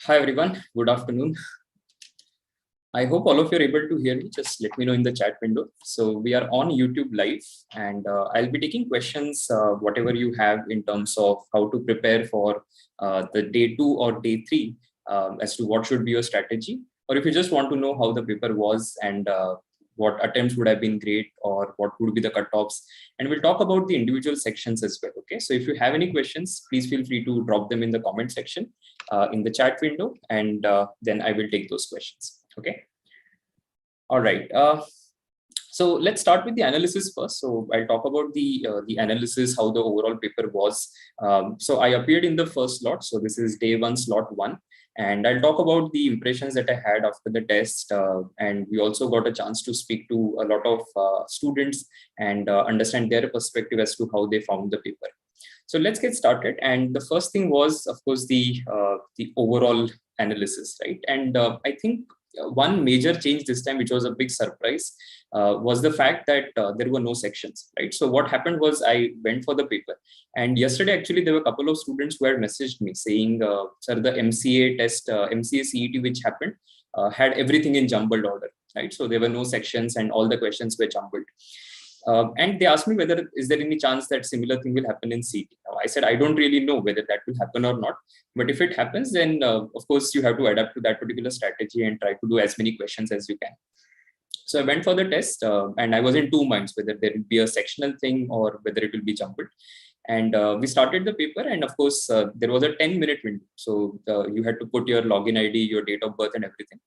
Hi everyone, good afternoon. I hope all of you are able to hear me. Just let me know in the chat window. So we are on YouTube live and I'll be taking questions, whatever you have in terms of how to prepare for the day 2 or day 3 as to what should be your strategy. Or if you just want to know how the paper was and what attempts would have been great or what would be the cutoffs. And we'll talk about the individual sections as well. Okay, so if you have any questions, please feel free to drop them in the comment section in the chat window and then I will take those questions. Okay. All right. So let's start with the analysis first. So I'll talk about the analysis, how the overall paper was. So I appeared in the first slot. So this is day 1, slot 1. And I'll talk about the impressions that I had after the test. And we also got a chance to speak to a lot of students and understand their perspective as to how they found the paper. So let's get started. And the first thing was, of course, the overall analysis, right? And I think one major change this time, which was a big surprise, was the fact that there were no sections, right? So what happened was I went for the paper, and yesterday actually there were a couple of students who had messaged me saying, sir, the MCA test, MCA CET which happened had everything in jumbled order, right? So there were no sections and all the questions were jumbled. And they asked me whether is there any chance that similar thing will happen in CET. Now, I said I don't really know whether that will happen or not, but if it happens, then of course you have to adapt to that particular strategy and try to do as many questions as you can. So I went for the test and I was in two minds whether there will be a sectional thing or whether it will be jumbled. And we started the paper, and of course there was a 10-minute window. So you had to put your login ID, your date of birth and everything.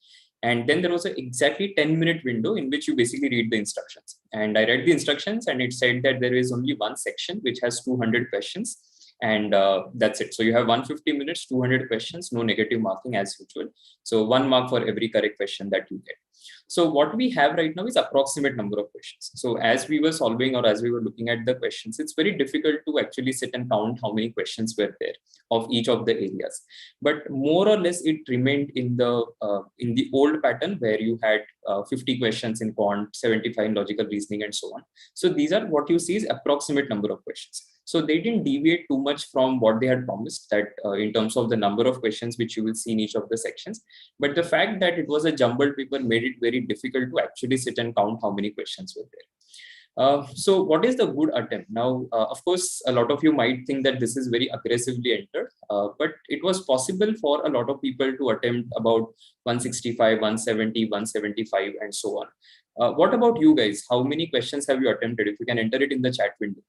And then there was an exactly 10-minute window in which you basically read the instructions. And I read the instructions and it said that there is only one section which has 200 questions. And that's it. So you have 150 minutes, 200 questions, no negative marking as usual. So 1 mark for every correct question that you get. So what we have right now is approximate number of questions. So as we were solving or as we were looking at the questions, it's very difficult to actually sit and count how many questions were there of each of the areas. But more or less it remained in the old pattern where you had 50 questions in quant, 75 in logical reasoning and so on. So these are what you see is approximate number of questions. So they didn't deviate too much from what they had promised, that in terms of the number of questions which you will see in each of the sections. But the fact that it was a jumbled paper made it very difficult to actually sit and count how many questions were there. So what is the good attempt? Now, of course, a lot of you might think that this is very aggressively entered, but it was possible for a lot of people to attempt about 165, 170, 175 and so on. What about you guys? How many questions have you attempted? If you can enter it in the chat window.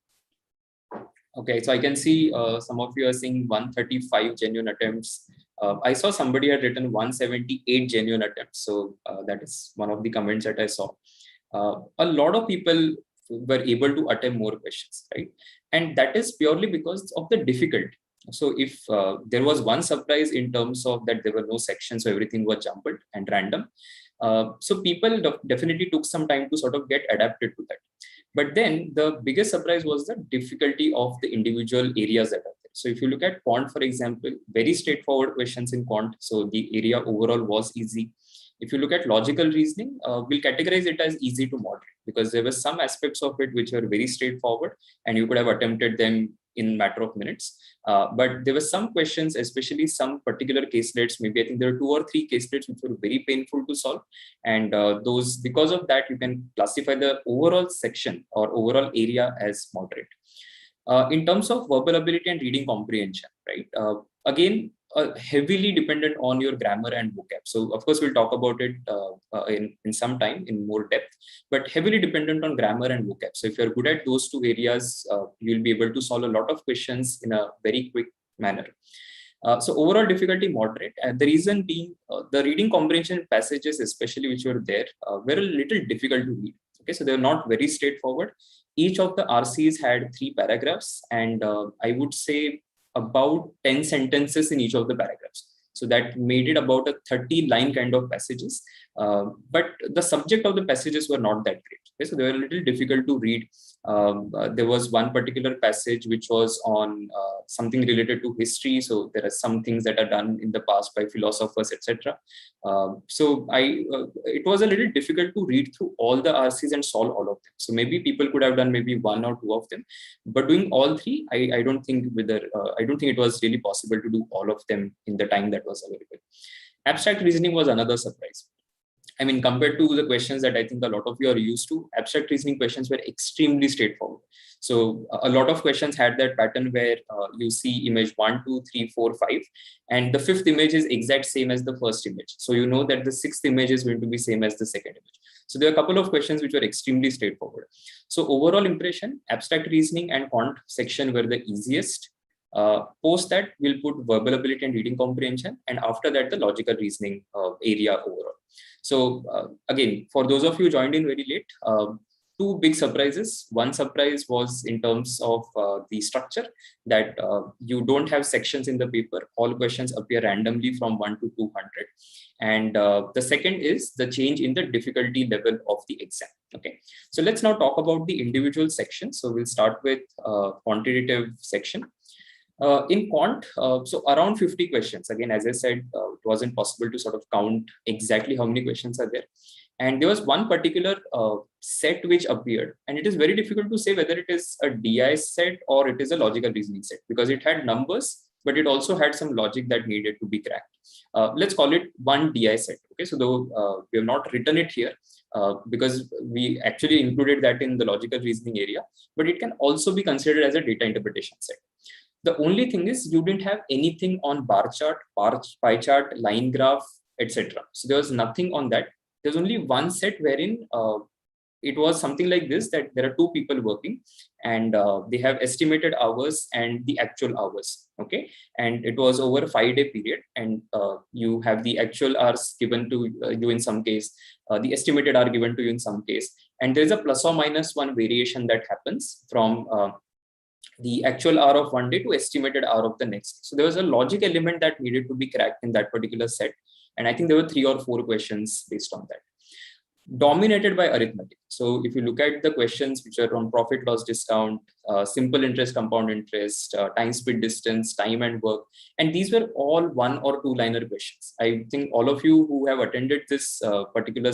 Okay, so I can see some of you are saying 135 genuine attempts. I saw somebody had written 178 genuine attempts. So that is one of the comments that I saw. A lot of people were able to attempt more questions, right? And that is purely because of the difficulty. So if there was one surprise in terms of that there were no sections, so everything was jumbled and random. So people definitely took some time to sort of get adapted to that. But then the biggest surprise was the difficulty of the individual areas that are there. So if you look at quant, for example, very straightforward questions in quant. So the area overall was easy. If you look at logical reasoning, we'll categorize it as easy to moderate because there were some aspects of it which were very straightforward and you could have attempted them in a matter of minutes. But there were some questions, especially some particular caselets, maybe I think there are 2 or 3 caselets which were very painful to solve. And those, because of that, you can classify the overall section or overall area as moderate. In terms of verbal ability and reading comprehension, right? Again, heavily dependent on your grammar and vocab. So of course, we'll talk about it in some time in more depth, but heavily dependent on grammar and vocab. So if you're good at those 2 areas, you'll be able to solve a lot of questions in a very quick manner. So overall difficulty moderate, and the reason being the reading comprehension passages, especially which were there, were a little difficult to read. Okay, so they're not very straightforward. Each of the RCs had 3 paragraphs, and I would say about 10 sentences in each of the paragraphs. So that made it about a 30-line kind of passages. But the subject of the passages were not that great. Okay, so they were a little difficult to read. There was one particular passage which was on something related to history. So there are some things that are done in the past by philosophers, etc. It was a little difficult to read through all the RCs and solve all of them. So maybe people could have done maybe one or two of them, but doing all three, I don't think it was really possible to do all of them in the time that was available. Abstract reasoning was another surprise. I mean, compared to the questions that I think a lot of you are used to, abstract reasoning questions were extremely straightforward. So a lot of questions had that pattern where you see image 1, 2, 3, 4, 5, and the fifth image is exact same as the first image. So you know that the sixth image is going to be same as the second image. So there are a couple of questions which were extremely straightforward. So overall impression, abstract reasoning and quant section were the easiest. Post that, we'll put verbal ability and reading comprehension, and after that, the logical reasoning area overall. So again, for those of you joined in very late, two big surprises. One surprise was in terms of the structure, that you don't have sections in the paper. All questions appear randomly from 1 to 200. And the second is the change in the difficulty level of the exam. Okay, so let's now talk about the individual sections. So we'll start with quantitative section. In quant, so around 50 questions. Again, as I said, it wasn't possible to sort of count exactly how many questions are there. And there was one particular set which appeared, and it is very difficult to say whether it is a DI set or it is a logical reasoning set, because it had numbers, but it also had some logic that needed to be cracked. Let's call it one DI set. Okay, so though we have not written it here because we actually included that in the logical reasoning area, but it can also be considered as a data interpretation set. The only thing is you didn't have anything on bar chart, pie chart, line graph, etc. So there was nothing on that. There's only one set wherein it was something like this, that there are two people working and they have estimated hours and the actual hours. Okay, and it was over a 5-day period, and you have the actual hours given to you in some case, the estimated hour given to you in some case, and there's a plus or minus one variation that happens from the actual hour of one day to estimated hour of the next. So there was a logic element that needed to be cracked in that particular set. And I think there were 3 or 4 questions based on that, dominated by arithmetic. So if you look at the questions which are on profit loss discount, simple interest, compound interest, time, speed, distance, time and work, and these were all 1 or 2 liner questions. I think all of you who have attended this particular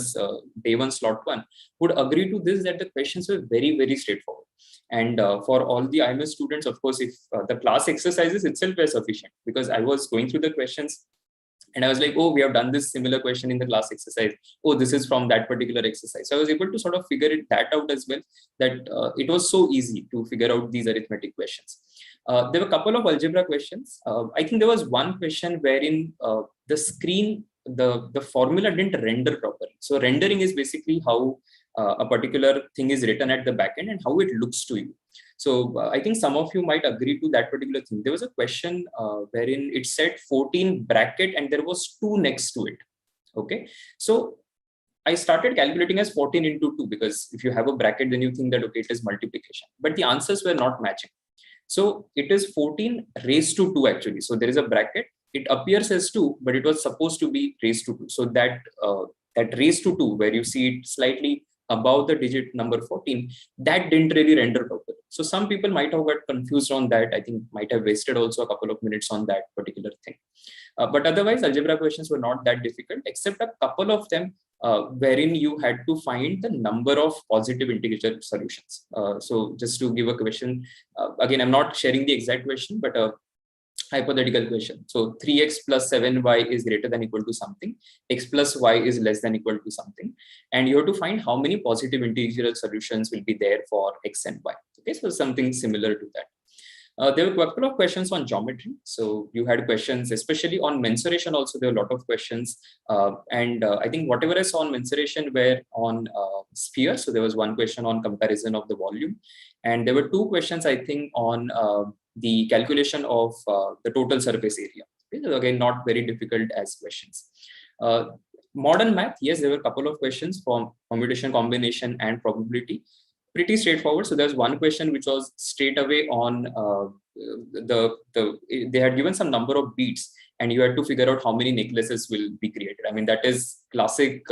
day 1 slot 1 would agree to this, that the questions were very, very straightforward. And for all the IMS students, of course, if the class exercises itself were sufficient, because I was going through the questions and I was like, oh, we have done this similar question in the class exercise. Oh, this is from that particular exercise. So I was able to sort of figure that out as well, that it was so easy to figure out these arithmetic questions. There were a couple of algebra questions. I think there was one question wherein the screen, the formula didn't render properly. So rendering is basically how a particular thing is written at the back end and how it looks to you. So I think some of you might agree to that particular thing. There was a question wherein it said 14 bracket and there was 2 next to it. Okay, so I started calculating as 14 into 2, because if you have a bracket, then you think that, okay, it is multiplication, but the answers were not matching. So it is 14 raised to 2 actually. So there is a bracket, it appears as 2, but it was supposed to be raised to 2. So that raised to 2, where you see it slightly above the digit number 14, that didn't really render properly. So some people might have got confused on that. I think might have wasted also a couple of minutes on that particular thing. But otherwise, algebra questions were not that difficult, except a couple of them wherein you had to find the number of positive integer solutions. So just to give a question, again, I'm not sharing the exact question, but hypothetical question. So 3x plus 7y is greater than equal to something, x plus y is less than equal to something, and you have to find how many positive integral solutions will be there for x and y. Okay, so something similar to that. There were a couple of questions on geometry. So you had questions, especially on mensuration also, there were a lot of questions. I think whatever I saw on mensuration were on sphere. So there was one question on comparison of the volume. And there were 2 questions, I think, on the calculation of the total surface area. Okay, so again, not very difficult as questions. Modern math, yes, there were a couple of questions from commutation, combination, and probability. Pretty straightforward. So there's one question which was straight away on they had given some number of beads, and you had to figure out how many necklaces will be created. I mean, that is classic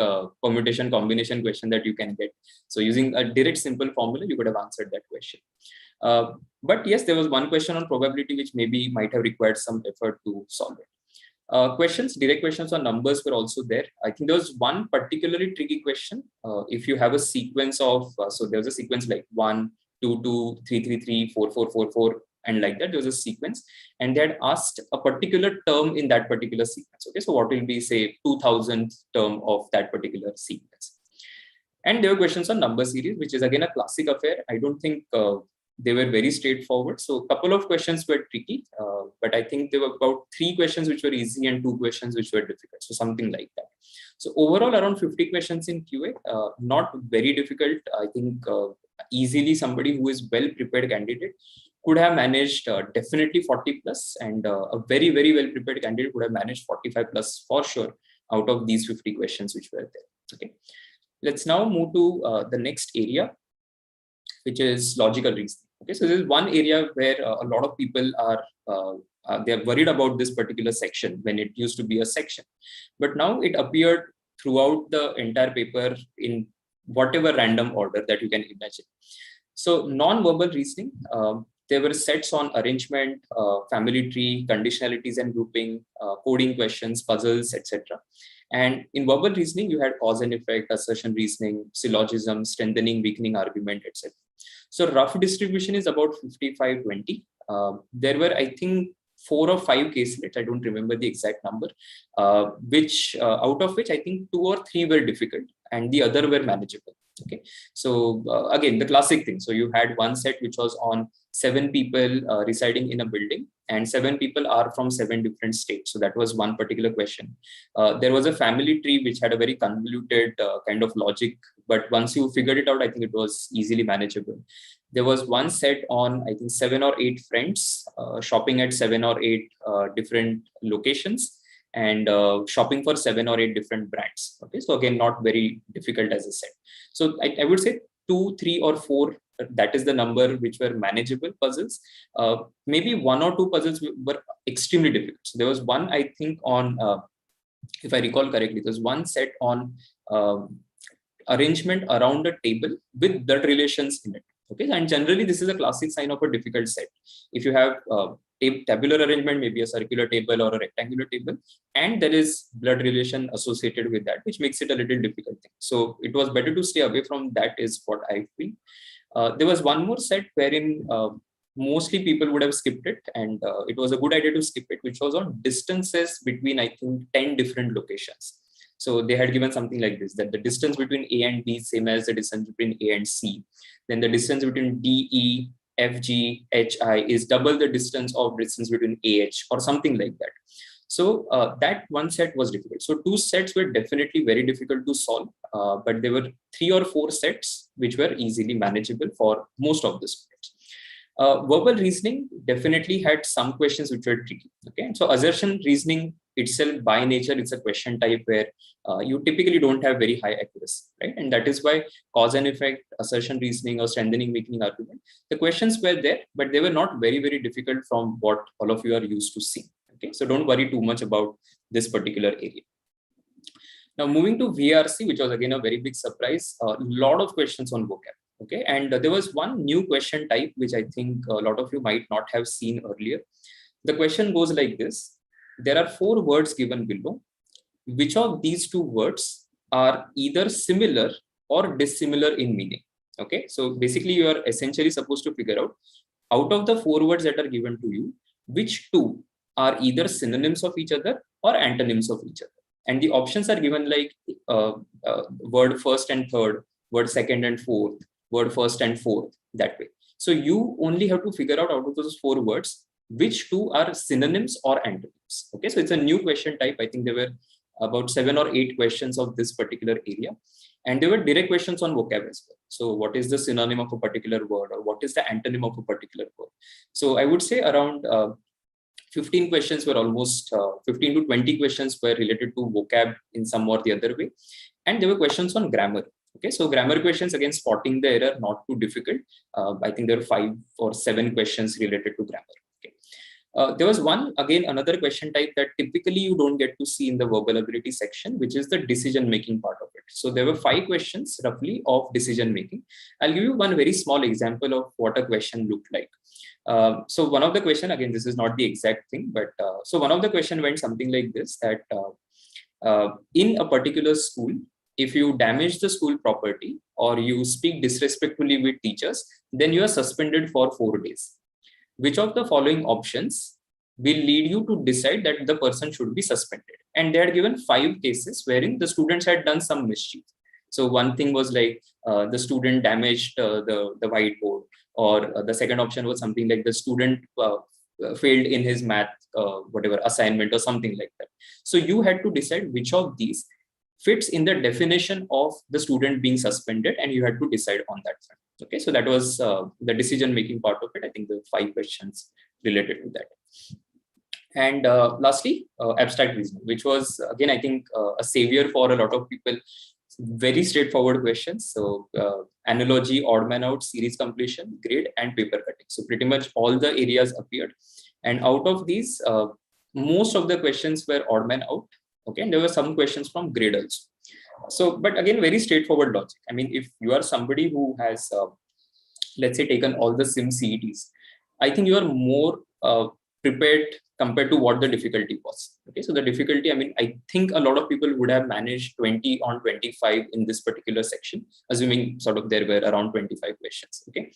permutation combination question that you can get. So using a direct simple formula, you could have answered that question. But yes, there was one question on probability which maybe might have required some effort to solve it. Direct questions on numbers were also there. I think there was one particularly tricky question. If you have a sequence of, so there was a sequence like 1, 2, 2, 3, 3, 3, 4, 4, 4, 4, and like that, there was a sequence, and they had asked a particular term in that particular sequence. Okay, so what will be, say, 2000th term of that particular sequence? And there were questions on number series, which is again a classic affair. I don't think they were very straightforward. So a couple of questions were tricky, but I think there were about 3 questions which were easy and 2 questions which were difficult. So something like that. So overall, around 50 questions in QA, not very difficult. I think easily somebody who is well prepared candidate could have managed definitely 40 plus, and a very, very well prepared candidate would have managed 45 plus for sure out of these 50 questions which were there. Okay. Let's now move to the next area, which is logical reasoning. Okay, so this is one area where a lot of people are they're worried about this particular section when it used to be a section, but now it appeared throughout the entire paper in whatever random order that you can imagine. So non-verbal reasoning, there were sets on arrangement, family tree, conditionalities and grouping, coding questions, puzzles, etc. And in verbal reasoning, you had cause and effect, assertion reasoning, syllogism, strengthening, weakening argument, etc. So rough distribution is about 55-20. There were, I think, 4 or 5 caselets, I don't remember the exact number, which out of which I think 2 or 3 were difficult and the other were manageable. Okay, so again, the classic thing. So you had one set which was on 7 people residing in a building, and 7 people are from 7 different states. So that was one particular question. There was a family tree which had a very convoluted kind of logic, but once you figured it out, I think it was easily manageable. There was one set on, I think, 7 or 8 friends shopping at 7 or 8 different locations, and shopping for 7 or 8 different brands. Okay, so again, not very difficult as a set. So I would say 2, 3, or 4, that is the number which were manageable puzzles. Maybe 1 or 2 puzzles were extremely difficult. So there was one, I think, on, if I recall correctly, there's one set on arrangement around a table with blood relations in it. Okay, and generally this is a classic sign of a difficult set. If you have tabular arrangement, maybe a circular table or a rectangular table, and there is blood relation associated with that, which makes it a little difficult thing. So it was better to stay away from that, is what I feel. There was one more set wherein mostly people would have skipped it, and it was a good idea to skip it, which was on distances between, I think, 10 different locations. So they had given something like this, that the distance between A and B is same as the distance between A and C. Then the distance between DE, FG, HI is double the distance between AH, or something like that. So that one set was difficult. So 2 sets were definitely very difficult to solve, but there were 3 or 4 sets which were easily manageable for most of the students. Verbal reasoning definitely had some questions which were tricky. Okay, so assertion reasoning itself, by nature, it's a question type where you typically don't have very high accuracy, right? And that is why cause and effect, assertion reasoning, or strengthening, weakening argument, the questions were there, but they were not very, very difficult from what all of you are used to seeing. Okay, so don't worry too much about this particular area. Now moving to VRC, which was again a very big surprise, a lot of questions on vocab. Okay, and there was one new question type which I think a lot of you might not have seen earlier. The question goes like this: there are 4 words given below. Which of these 2 words are either similar or dissimilar in meaning? Okay, so basically you are essentially supposed to figure out of the 4 words that are given to you, which 2 are either synonyms of each other or antonyms of each other. And the options are given like word first and third, word second and fourth, word first and fourth, that way. So you only have to figure out of those 4 words, which 2 are synonyms or antonyms. Okay, so it's a new question type. I think there were about 7 or 8 questions of this particular area. And there were direct questions on vocab as well. So what is the synonym of a particular word, or what is the antonym of a particular word? So I would say around 15 questions were almost 15 to 20 questions were related to vocab in some or the other way. And there were questions on grammar. Okay, so grammar questions, again, spotting the error, not too difficult. I think there were 5 or 7 questions related to grammar. There was another question type that typically you don't get to see in the verbal ability section, which is the decision-making part of it. So there were 5 questions roughly of decision-making. I'll give you one very small example of what a question looked like. So one of the question, again, this is not the exact thing, but so one of the question went something like this, that in a particular school, if you damage the school property or you speak disrespectfully with teachers, then you are suspended for 4 days. Which of the following options will lead you to decide that the person should be suspended? And they had given 5 cases wherein the students had done some mischief. So one thing was like the student damaged the whiteboard, or the second option was something like the student failed in his math whatever assignment or something like that. So you had to decide which of these fits in the definition of the student being suspended, and you had to decide on that front. Okay, so that was the decision making part of it. I think the 5 questions related to that. And lastly, abstract reasoning, which was again, I think a savior for a lot of people. Very straightforward questions. So analogy, odd man out, series completion, grade, and paper cutting. So pretty much all the areas appeared. And out of these, most of the questions were odd man out. Okay, and there were some questions from grade also. So, but again, very straightforward logic. I mean, if you are somebody who has, let's say, taken all the sim CETs, I think you are more prepared compared to what the difficulty was. Okay, so the difficulty, I mean, I think a lot of people would have managed 20 on 25 in this particular section, assuming sort of there were around 25 questions. Okay,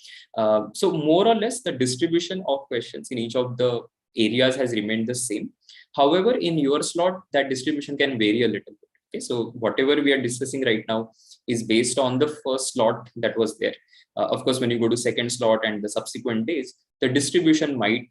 so more or less the distribution of questions in each of the areas has remained the same. However, in your slot, that distribution can vary a little bit. Okay, so whatever we are discussing right now is based on the first slot that was there. Of course, when you go to second slot and the subsequent days, the distribution might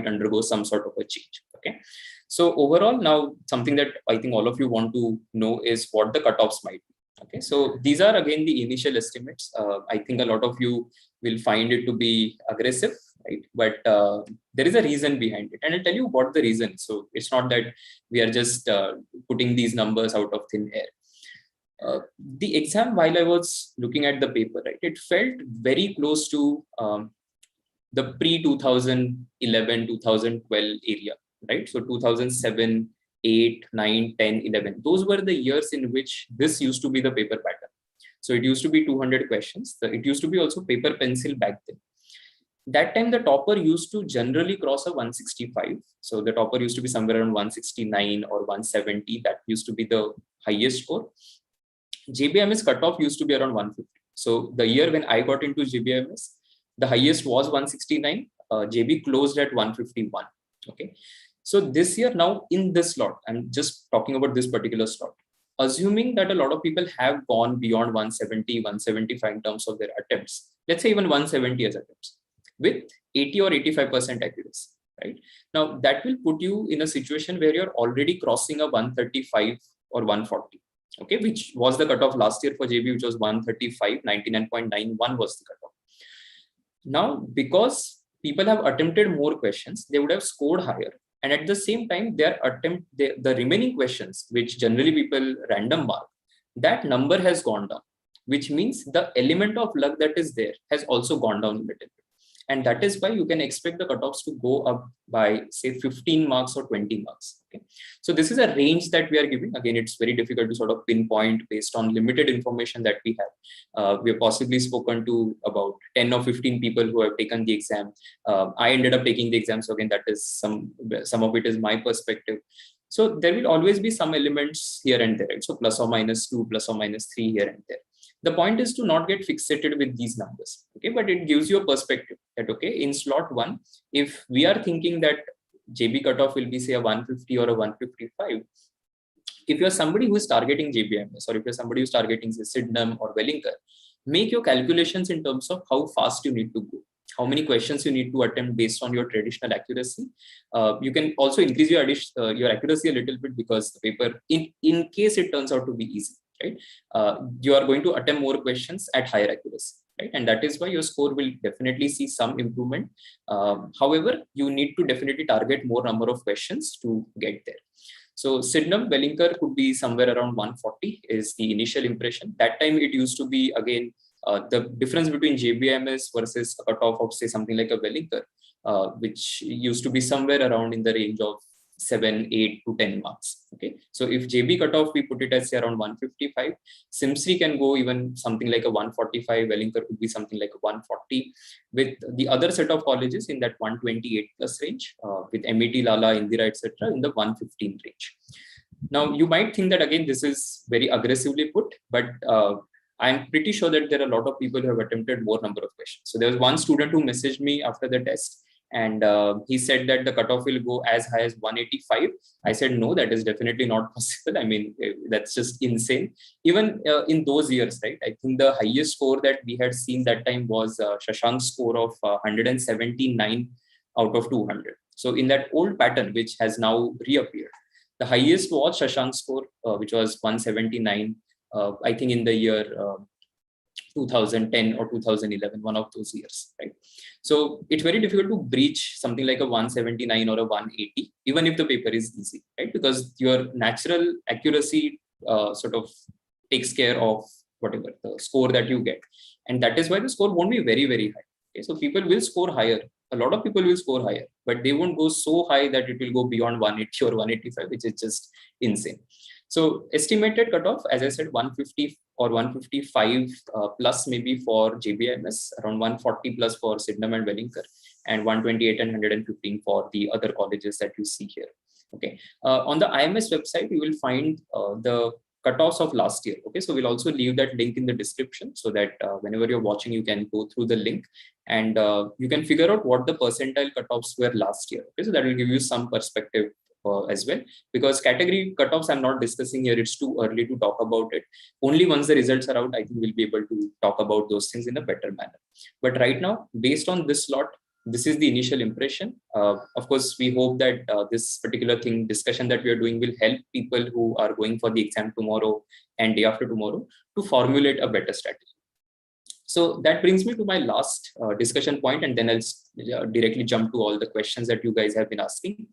undergo some sort of a change. Okay, so overall, now something that I think all of you want to know is what the cutoffs might be. Okay, so these are again the initial estimates. I think a lot of you will find it to be aggressive, right? But there is a reason behind it, and I'll tell you what the reason. So it's not that we are just putting these numbers out of thin air. The exam, while I was looking at the paper, right, it felt very close to the pre-2011, 2012 area, right? So 2007, 8, 9, 10, 11. Those were the years in which this used to be the paper pattern. So it used to be 200 questions. It used to be also paper pencil back then. That time, the topper used to generally cross a 165. So the topper used to be somewhere around 169 or 170. That used to be the highest score. JBIMS cutoff used to be around 150. So the year when I got into JBIMS, the highest was 169. JB closed at 151. Okay. So this year, now in this slot, I'm just talking about this particular slot, assuming that a lot of people have gone beyond 170, 175 in terms of their attempts, let's say even 170 as attempts, with 80 or 85% accuracy, right? Now that will put you in a situation where you're already crossing a 135 or 140, okay, which was the cutoff last year for JB, which was 135, 99.91 was the cutoff. Now, because people have attempted more questions, they would have scored higher. And at the same time, the remaining questions, which generally people random mark, that number has gone down, which means the element of luck that is there has also gone down a little bit. And that is why you can expect the cutoffs to go up by, say, 15 marks or 20 marks. Okay. So this is a range that we are giving. Again, it's very difficult to sort of pinpoint based on limited information that we have. We have possibly spoken to about 10 or 15 people who have taken the exam. I ended up taking the exam. So again, that is some of it is my perspective. So there will always be some elements here and there, right? So plus or minus 2, plus or minus 3 here and there. The point is to not get fixated with these numbers, okay? But it gives you a perspective that, okay, in slot 1, if we are thinking that JB cutoff will be, say, a 150 or a 155, if you're somebody who is targeting JBIMS, or if you're somebody who's targeting, say, Sydenham or Wellinger, make your calculations in terms of how fast you need to go, how many questions you need to attempt based on your traditional accuracy. You can also increase your accuracy a little bit, because the paper, in case it turns out to be easy, right, you are going to attempt more questions at higher accuracy, right? And that is why your score will definitely see some improvement. However, you need to definitely target more number of questions to get there. So Sydenham, Wellinger could be somewhere around 140 is the initial impression. That time it used to be, again, the difference between JBIMS versus a cutoff of, say, something like a Wellinger which used to be somewhere around in the range of 7, 8 to 10 marks. Okay, so if JB cutoff we put it as say around 155, SIMSRI can go even something like a 145, Wellinger could be something like a 140, with the other set of colleges in that 128 plus range, with MET, Lala, Indira, etc. in the 115 range. Now you might think that again this is very aggressively put, but I'm pretty sure that there are a lot of people who have attempted more number of questions. So there was one student who messaged me after the test, and he said that the cutoff will go as high as 185. I said, no, that is definitely not possible. I mean, that's just insane. Even in those years, right? I think the highest score that we had seen that time was Shashank's score of 179 out of 200. So in that old pattern, which has now reappeared, the highest was Shashank's score, which was 179, I think in the year 2010 or 2011, one of those years, right? So it's very difficult to breach something like a 179 or a 180, even if the paper is easy, right? Because your natural accuracy sort of takes care of whatever the score that you get. And that is why the score won't be very, very high. Okay? So people will score higher. A lot of people will score higher, but they won't go so high that it will go beyond 180 or 185, which is just insane. So estimated cutoff, as I said, 150 or 155 plus maybe for JBIMS, around 140 plus for Sydenham and Wellinger, and 128 and 115 for the other colleges that you see here. Okay. On the IMS website, you will find the cutoffs of last year. Okay, so we'll also leave that link in the description so that whenever you're watching, you can go through the link and you can figure out what the percentile cutoffs were last year. Okay, so that will give you some perspective as well, because category cutoffs I'm not discussing here. It's too early to talk about it. Only once the results are out, I think we'll be able to talk about those things in a better manner. But right now, based on this lot, this is the initial impression. Of course, we hope that this particular discussion that we are doing will help people who are going for the exam tomorrow and day after tomorrow to formulate a better strategy. So that brings me to my last discussion point, and then I'll directly jump to all the questions that you guys have been asking.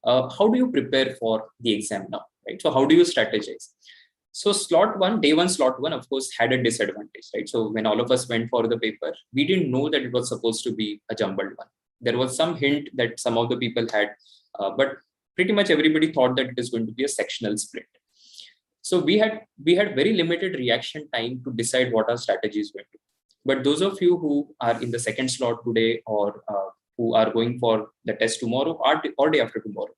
How do you prepare for the exam now, right? So how do you strategize? So day one slot one, of course, had a disadvantage, right? So when all of us went for the paper, we didn't know that it was supposed to be a jumbled one. There was some hint that some of the people had, but pretty much everybody thought that it is going to be a sectional split. So we had very limited reaction time to decide what our strategy is going to be. But those of you who are in the second slot today, or who are going for the test tomorrow or day after tomorrow,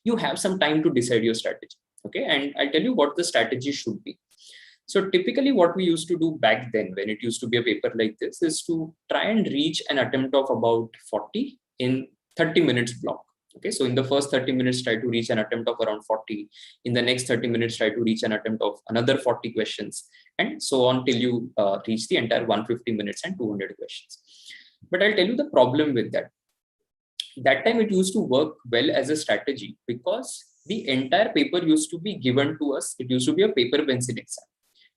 you have some time to decide your strategy. Okay, and I'll tell you what the strategy should be. So typically what we used to do back then, when it used to be a paper like this, is to try and reach an attempt of about 40 in 30 minutes block. Okay, so in the first 30 minutes, try to reach an attempt of around 40. In the next 30 minutes, try to reach an attempt of another 40 questions, and so on till you reach the entire 150 minutes and 200 questions. But I'll tell you the problem with that. That time it used to work well as a strategy because the entire paper used to be given to us. It used to be a paper pencil exam,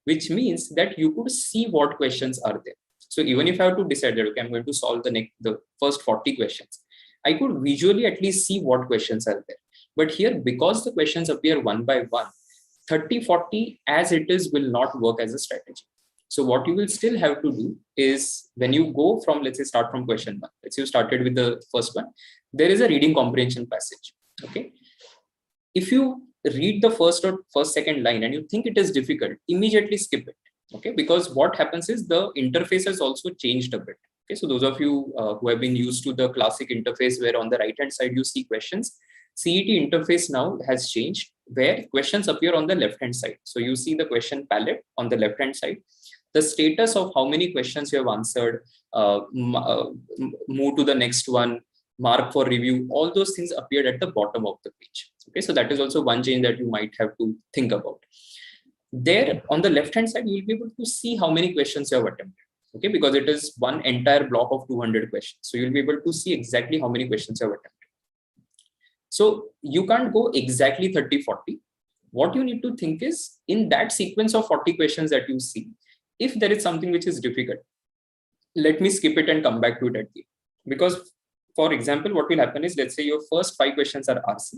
which means that you could see what questions are there. So even if I have to decide that, okay, I'm going to solve the first 40 questions, I could visually at least see what questions are there. But here, because the questions appear one by one, 30, 40 as it is will not work as a strategy. So what you will still have to do is, when you go from, let's say, start from question one, let's say you started with the first one, there is a reading comprehension passage. Okay. If you read the first second line and you think it is difficult, immediately skip it. Okay. Because what happens is the interface has also changed a bit. Okay. So those of you who have been used to the classic interface where on the right hand side you see questions, CET interface now has changed where questions appear on the left hand side. So you see the question palette on the left hand side. The status of how many questions you have answered, move to the next one, mark for review, all those things appeared at the bottom of the page. Okay, so that is also one change that you might have to think about. There on the left hand side, you will be able to see how many questions you have attempted. Okay, because it is one entire block of 200 questions. So you'll be able to see exactly how many questions you have attempted. So you can't go exactly 30, 40. What you need to think is, in that sequence of 40 questions that you see, if there is something which is difficult, let me skip it and come back to it at the end. Because, for example, what will happen is, let's say your first 5 questions are RC.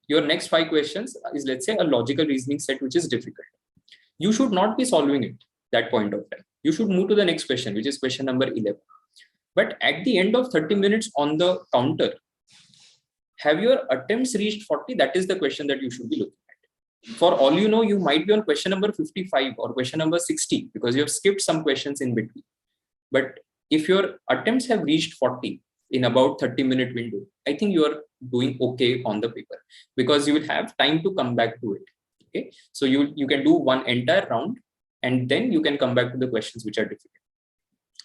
Your next 5 questions is, let's say, a logical reasoning set, which is difficult. You should not be solving it that point of time. You should move to the next question, which is question number 11. But at the end of 30 minutes on the counter, have your attempts reached 40? That is the question that you should be looking at. For all you know, you might be on question number 55 or question number 60 because you have skipped some questions in between. But if your attempts have reached 40 in about 30-minute window, I think you are doing okay on the paper because you will have time to come back to it. Okay, so you can do one entire round and then you can come back to the questions which are difficult,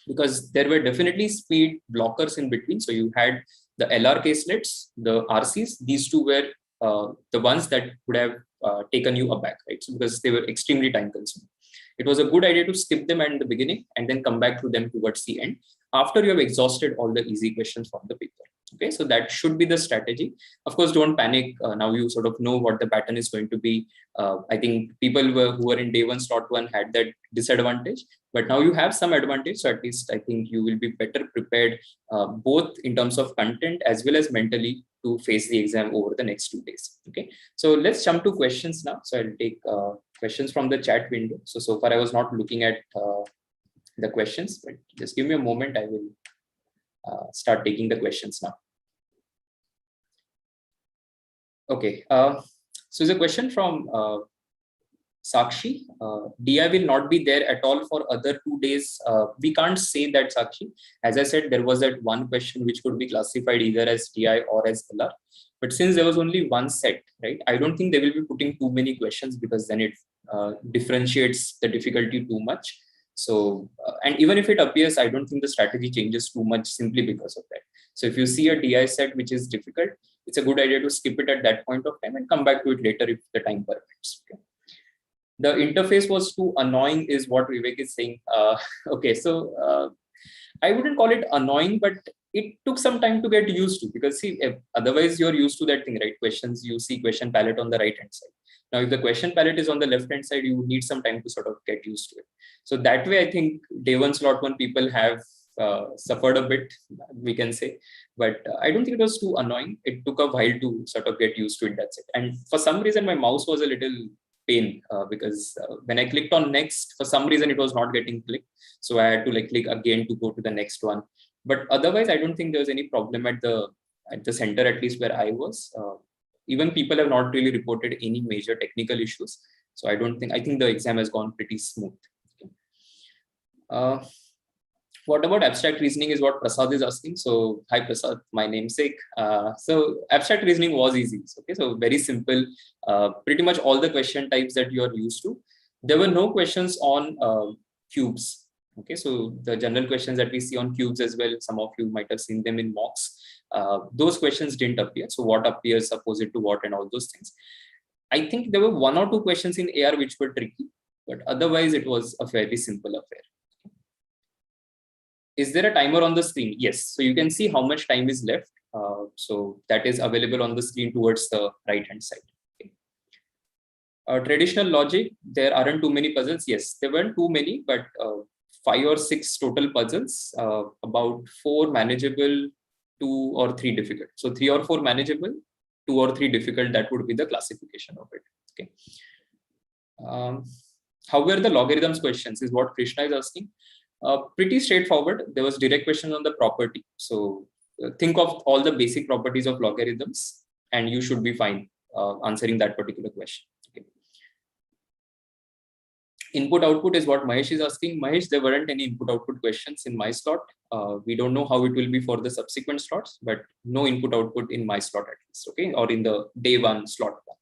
because there were definitely speed blockers in between. So you had the LR caselets, the RCs. These two were the ones that would have taken you aback, right? So because they were extremely time consuming. It was a good idea to skip them at the beginning and then come back to them towards the end after you have exhausted all the easy questions from the paper. Okay, so that should be the strategy. Of course, don't panic. Now you sort of know what the pattern is going to be. I think people who were in day one, slot one had that disadvantage, but now you have some advantage. So at least I think you will be better prepared, both in terms of content as well as mentally, to face the exam over the next 2 days. Okay, so let's jump to questions now. So I'll take questions from the chat window. So far I was not looking at the questions, but just give me a moment. I will start taking the questions now. Okay, so the question from Sakshi. DI will not be there at all for other 2 days. We can't say that, Sakshi. As I said, there was that one question which could be classified either as DI or as LR. But since there was only one set, right, I don't think they will be putting too many questions because then it differentiates the difficulty too much. So, and even if it appears, I don't think the strategy changes too much simply because of that. So if you see a DI set which is difficult, it's a good idea to skip it at that point of time and come back to it later if the time permits. Okay. The interface was too annoying is what Vivek is saying. Okay, so I wouldn't call it annoying, but it took some time to get used to, because see, otherwise you're used to that thing, right? Questions, you see question palette on the right hand side. Now, if the question palette is on the left hand side, you need some time to sort of get used to it. So that way, I think day one, slot one people have suffered a bit, we can say, but I don't think it was too annoying. It took a while to sort of get used to it. That's it. And for some reason, my mouse was a little pain because when I clicked on next, for some reason it was not getting clicked. So I had to like click again to go to the next one. But otherwise, I don't think there was any problem at the center, at least where I was. Even people have not really reported any major technical issues. So I think the exam has gone pretty smooth. What about abstract reasoning is what Prasad is asking. So hi Prasad, my namesake. So abstract reasoning was easy. Okay, so very simple. Pretty much all the question types that you are used to. There were no questions on cubes. Okay, so the general questions that we see on cubes as well, some of you might have seen them in mocks. Those questions didn't appear. So what appears, opposite to what, and all those things. I think there were 1 or 2 questions in AR which were tricky, but otherwise it was a fairly simple affair. Is there a timer on the screen? Yes. So you can see how much time is left. So that is available on the screen towards the right hand side. Okay. Traditional logic, there aren't too many puzzles. Yes, there weren't too many, but 5 or 6 total puzzles, about 4 manageable, 2 or 3 difficult. So 3 or 4 manageable, 2 or 3 difficult, that would be the classification of it. Okay. How were the logarithms questions is what Krishna is asking. Pretty straightforward. There was direct question on the property. So think of all the basic properties of logarithms and you should be fine answering that particular question. Okay. Input output is what Mahesh is asking. Mahesh, there weren't any input output questions in my slot. We don't know how it will be for the subsequent slots, but no input output in my slot at least. Okay, or in the day one, slot one.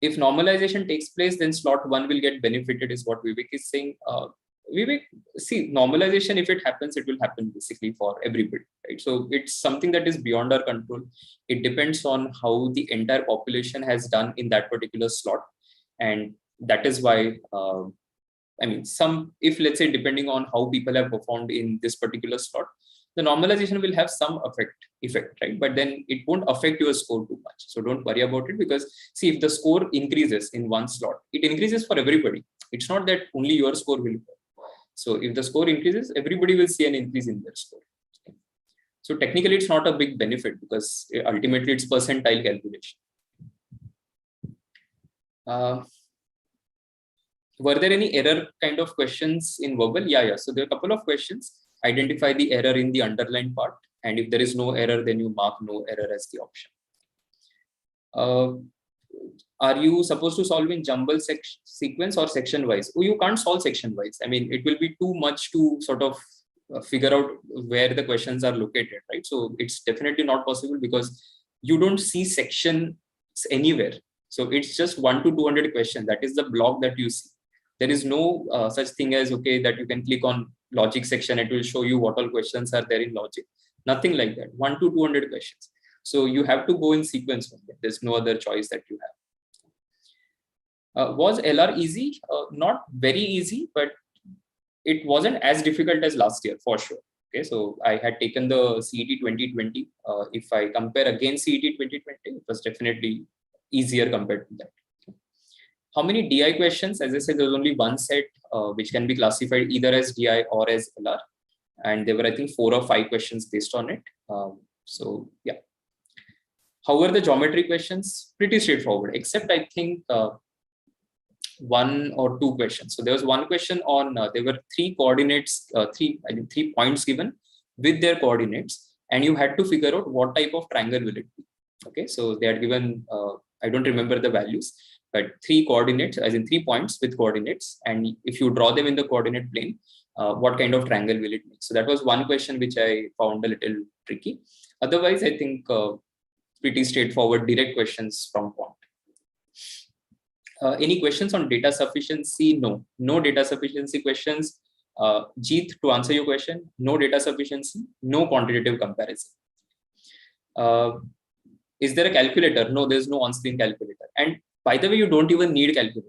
If normalization takes place, then slot one will get benefited is what Vivek is saying. Vivek, see, normalization, if it happens, it will happen basically for everybody, right? So it's something that is beyond our control. It depends on how the entire population has done in that particular slot. And that is why, I mean, if let's say, depending on how people have performed in this particular slot, the normalization will have some effect, right? But then it won't affect your score too much. So don't worry about it, because see, if the score increases in one slot, it increases for everybody. It's not that only your score will go. So if the score increases, everybody will see an increase in their score. Okay. So technically, it's not a big benefit because ultimately it's percentile calculation. Were there any error kind of questions in verbal? Yeah. So there are a couple of questions. identify the error in the underlined part. And if there is no error, then you mark no error as the option. Are you supposed to solve in jumble sequence or section wise? Oh, you can't solve section wise. I mean, it will be too much to sort of figure out where the questions are located, right? So it's definitely not possible because you don't see sections anywhere. So it's just 1 to 200 questions. That is the block that you see. There is no such thing as, okay, that you can click on logic section. It will show you what all questions are there in logic. Nothing like that. 1 to 200 questions. So you have to go in sequence. There's no other choice that you have. Was LR easy? Not very easy, but it wasn't as difficult as last year for sure. Okay, so I had taken the CET 2020. If I compare against CET 2020, it was definitely easier compared to that. How many DI questions? As I said, there's only one set which can be classified either as DI or as LR. And there were, I think, 4 or 5 questions based on it. So yeah. How were the geometry questions? Pretty straightforward, except I think 1 or 2 questions. So there was one question on, there were 3 coordinates, 3 points given with their coordinates, and you had to figure out what type of triangle will it be. Okay, so they had given, I don't remember the values, but 3 coordinates, as in 3 points with coordinates. And if you draw them in the coordinate plane, what kind of triangle will it make? So that was one question which I found a little tricky. Otherwise, I think pretty straightforward, direct questions from quant. Any questions on data sufficiency? No, no data sufficiency questions. Jeet, to answer your question, no data sufficiency, no quantitative comparison. Is there a calculator? No, there's no on-screen calculator. And by the way, you don't even need a calculator.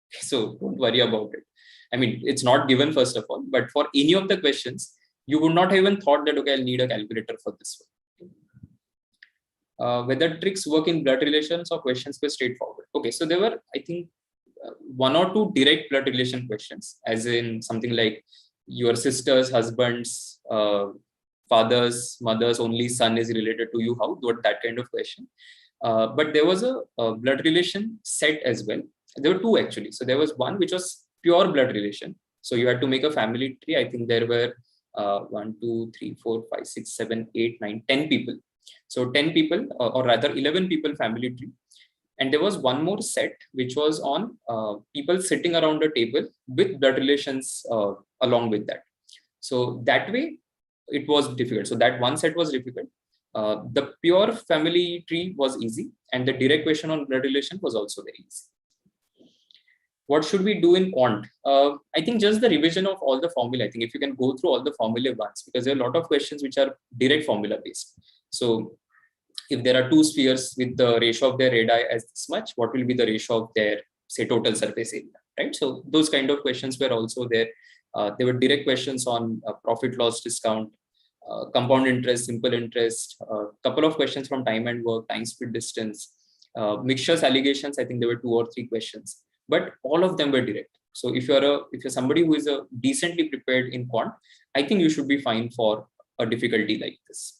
So don't worry about it. I mean, it's not given first of all, but for any of the questions, you would not have even thought that, okay, I'll need a calculator for this one. Whether tricks work in blood relations or questions were straightforward. Okay, so there were, I think, 1 or 2 direct blood relation questions, as in something like your sister's husband's father's mother's only son is related to you. How? That kind of question. But there was a blood relation set as well. There were 2 actually. So there was one which was pure blood relation. So you had to make a family tree. I think there were 1, 2, 3, 4, 5, 6, 7, 8, 9, 10 people. So 10 people, or rather 11 people family tree. And there was one more set, which was on people sitting around a table with blood relations along with that. So that way, it was difficult. So that one set was difficult. The pure family tree was easy. And the direct question on blood relation was also very easy. What should we do in quant? I think just the revision of all the formula. I think if you can go through all the formula once, because there are a lot of questions which are direct formula based. So if there are 2 spheres with the ratio of their radii as this much, what will be the ratio of their, say, total surface area, right? So those kind of questions were also there. There were direct questions on profit loss discount, compound interest, simple interest, a couple of questions from time and work, time speed distance, mixtures allegations. I think there were 2 or 3 questions, but all of them were direct. So if you're somebody who is decently prepared in quant, I think you should be fine for a difficulty like this.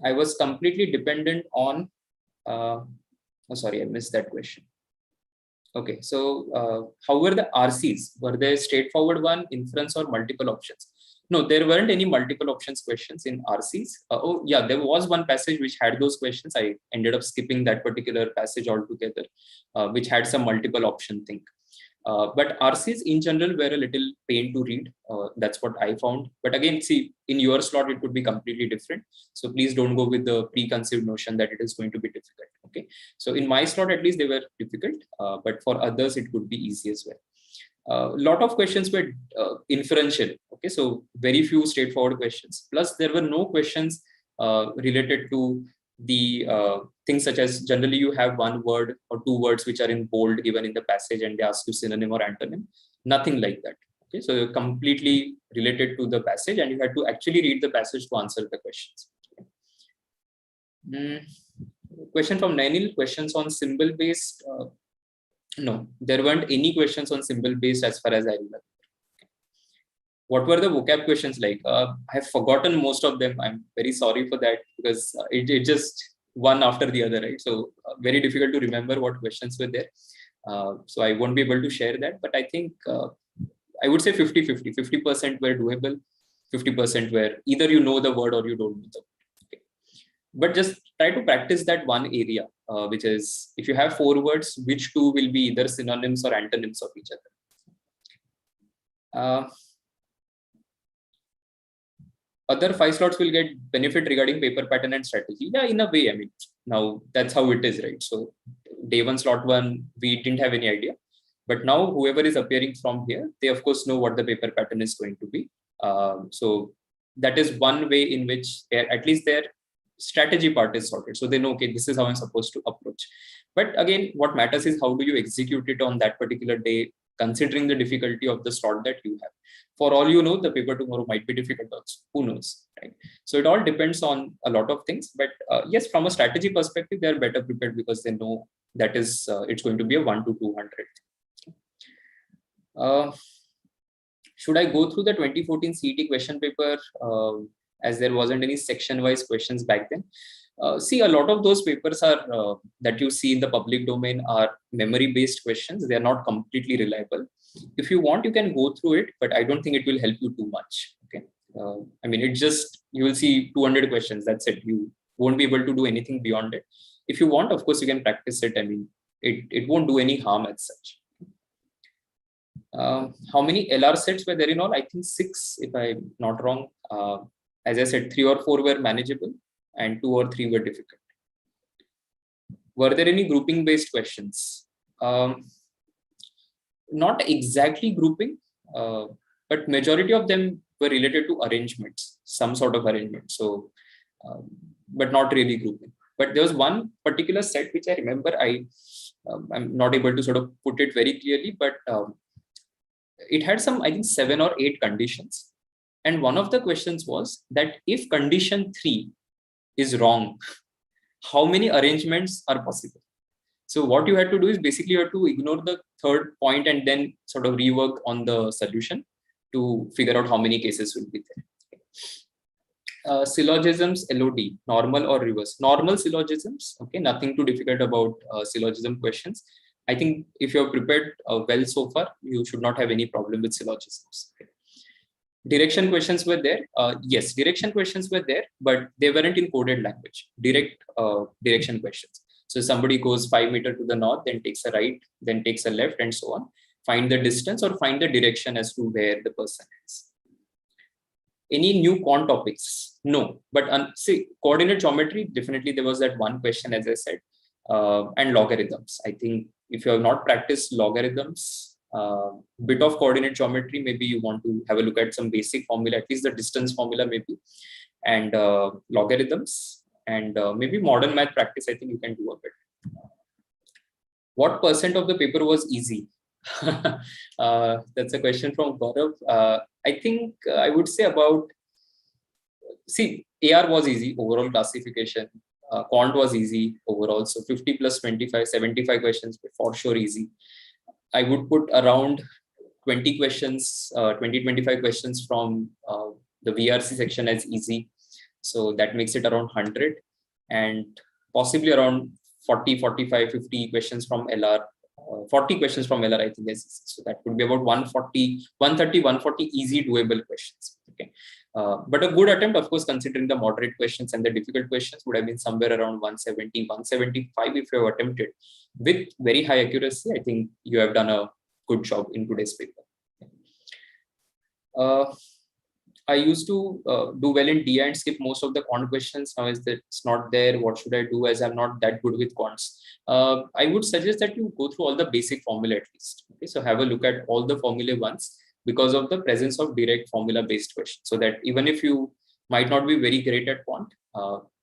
I was completely dependent on, oh, sorry, I missed that question. Okay, so how were the RCs? Were they straightforward one, inference, or multiple options? No, there weren't any multiple options questions in RCs. Oh yeah, there was one passage which had those questions. I ended up skipping that particular passage altogether, which had some multiple option thing. But RCs in general were a little pain to read. That's what I found. But again, see, in your slot, it could be completely different. So please don't go with the preconceived notion that it is going to be difficult. Okay. So in my slot, at least they were difficult, but for others, it could be easy as well. A lot of questions were inferential. Okay. So very few straightforward questions. Plus there were no questions related to the things such as generally you have 1 word or 2 words which are in bold given in the passage and they ask you synonym or antonym. Nothing like that. Okay, so you're completely related to the passage and you had to actually read the passage to answer the questions. Question from Nainil, questions on symbol based. No, there weren't any questions on symbol based as far as I remember. What were the vocab questions like? I have forgotten most of them. I'm very sorry for that because it just one after the other, right? So very difficult to remember what questions were there. So I won't be able to share that, but I think I would say 50-50. 50% were doable, 50% were either you know the word or you don't know the word. Okay. But just try to practice that one area, which is if you have 4 words, which 2 will be either synonyms or antonyms of each other. Other 5 slots will get benefit regarding paper pattern and strategy. Yeah, in a way, I mean, now that's how it is, right? So day 1, slot 1, we didn't have any idea. But now whoever is appearing from here, they of course know what the paper pattern is going to be. So that is one way in which at least their strategy part is sorted. So they know, okay, this is how I'm supposed to approach. But again, what matters is how do you execute it on that particular day, considering the difficulty of the slot that you have. For all you know, the paper tomorrow might be difficult also. Who knows, right? So it all depends on a lot of things. But yes, from a strategy perspective, they are better prepared because they know that is it's going to be a 1 to 200. Should I go through the 2014 CET question paper as there wasn't any section-wise questions back then? See, a lot of those papers are that you see in the public domain are memory-based questions. They are not completely reliable. If you want, you can go through it, but I don't think it will help you too much. Okay, I mean, it just you will see 200 questions. That's it. You won't be able to do anything beyond it. If you want, of course, you can practice it. I mean, it won't do any harm as such. How many LR sets were there in all? I think 6, if I'm not wrong. As I said, 3 or 4 were manageable and 2 or 3 were difficult. Were there any grouping based questions? Not exactly grouping, but majority of them were related to arrangements, some sort of arrangement. So, but not really grouping. But there was one particular set which I remember. I'm not able to sort of put it very clearly, but it had some, I think, 7 or 8 conditions. And one of the questions was that if condition 3 is wrong, how many arrangements are possible? So what you had to do is basically you have to ignore the 3rd point and then sort of rework on the solution to figure out how many cases will be there. Syllogisms, LOD, normal or reverse. Normal syllogisms, okay, nothing too difficult about syllogism questions. I think if you have prepared well so far, you should not have any problem with syllogisms. Okay. Direction questions were there. Yes, direction questions were there, but they weren't in coded language. Direct direction questions. So somebody goes 5 meters to the north, then takes a right, then takes a left, and so on. Find the distance or find the direction as to where the person is. Any new quant topics? No, but see, coordinate geometry, definitely there was that one question, as I said, and logarithms. I think if you have not practiced logarithms, bit of coordinate geometry, maybe you want to have a look at some basic formula, at least the distance formula maybe, and logarithms, and maybe modern math practice. I think you can do a bit. What percent of the paper was easy? That's a question from Gaurav. I think I would say about, see, AR was easy, overall classification. Quant was easy overall. So 50 plus 25, 75 questions for sure easy. I would put around 20 questions, 25 questions from the VRC section as easy. So that makes it around 100, and possibly around 40, 45, 50 questions from LR. 40 questions from LR, I think is, so that would be about 140, 130, 140 easy doable questions. Okay, but a good attempt, of course, considering the moderate questions and the difficult questions, would have been somewhere around 170, 175 if you have attempted with very high accuracy. I think you have done a good job in today's paper. I used to do well in DI and skip most of the quant questions. Now is that it's not there, what should I do as I'm not that good with quants? I would suggest that you go through all the basic formula at least. Okay, so have a look at all the formula once, because of the presence of direct formula based questions, so that even if you might not be very great at quant,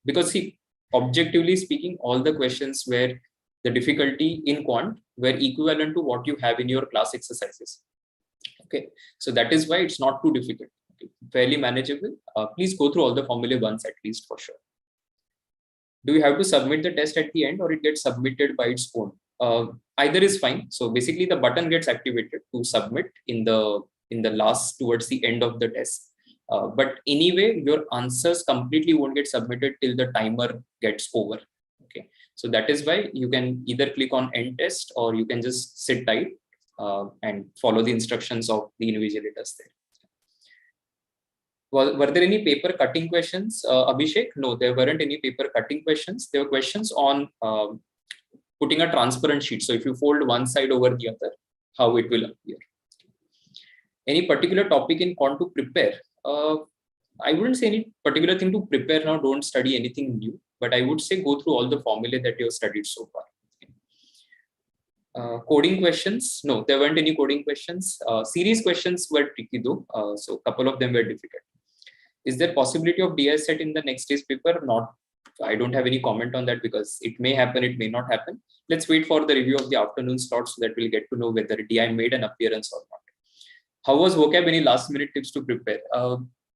because see, objectively speaking, all the questions where the difficulty in quant were equivalent to what you have in your class exercises. Okay, so that is why it's not too difficult. Fairly manageable. Please go through all the formula once at least for sure. Do you have to submit the test at the end, or it gets submitted by its own? Either is fine. So basically the button gets activated to submit in the last, towards the end of the test. But anyway, your answers completely won't get submitted till the timer gets over. Okay, so that is why you can either click on end test, or you can just sit tight. and follow the instructions of the invigilators there. Were there any paper cutting questions, Abhishek? No, there weren't any paper cutting questions. There were questions on putting a transparent sheet. So if you fold one side over the other, how it will appear. Any particular topic in quant to prepare? I wouldn't say any particular thing to prepare now. Don't study anything new, but I would say go through all the formulae that you have studied so far. Coding questions? No, there weren't any coding questions. Series questions were tricky though. So a couple of them were difficult. Is there possibility of DI set in the next day's paper? Not. I don't have any comment on that because it may happen, it may not happen. Let's wait for the review of the afternoon slot so that we'll get to know whether DI made an appearance or not. How was vocab? Any last minute tips to prepare?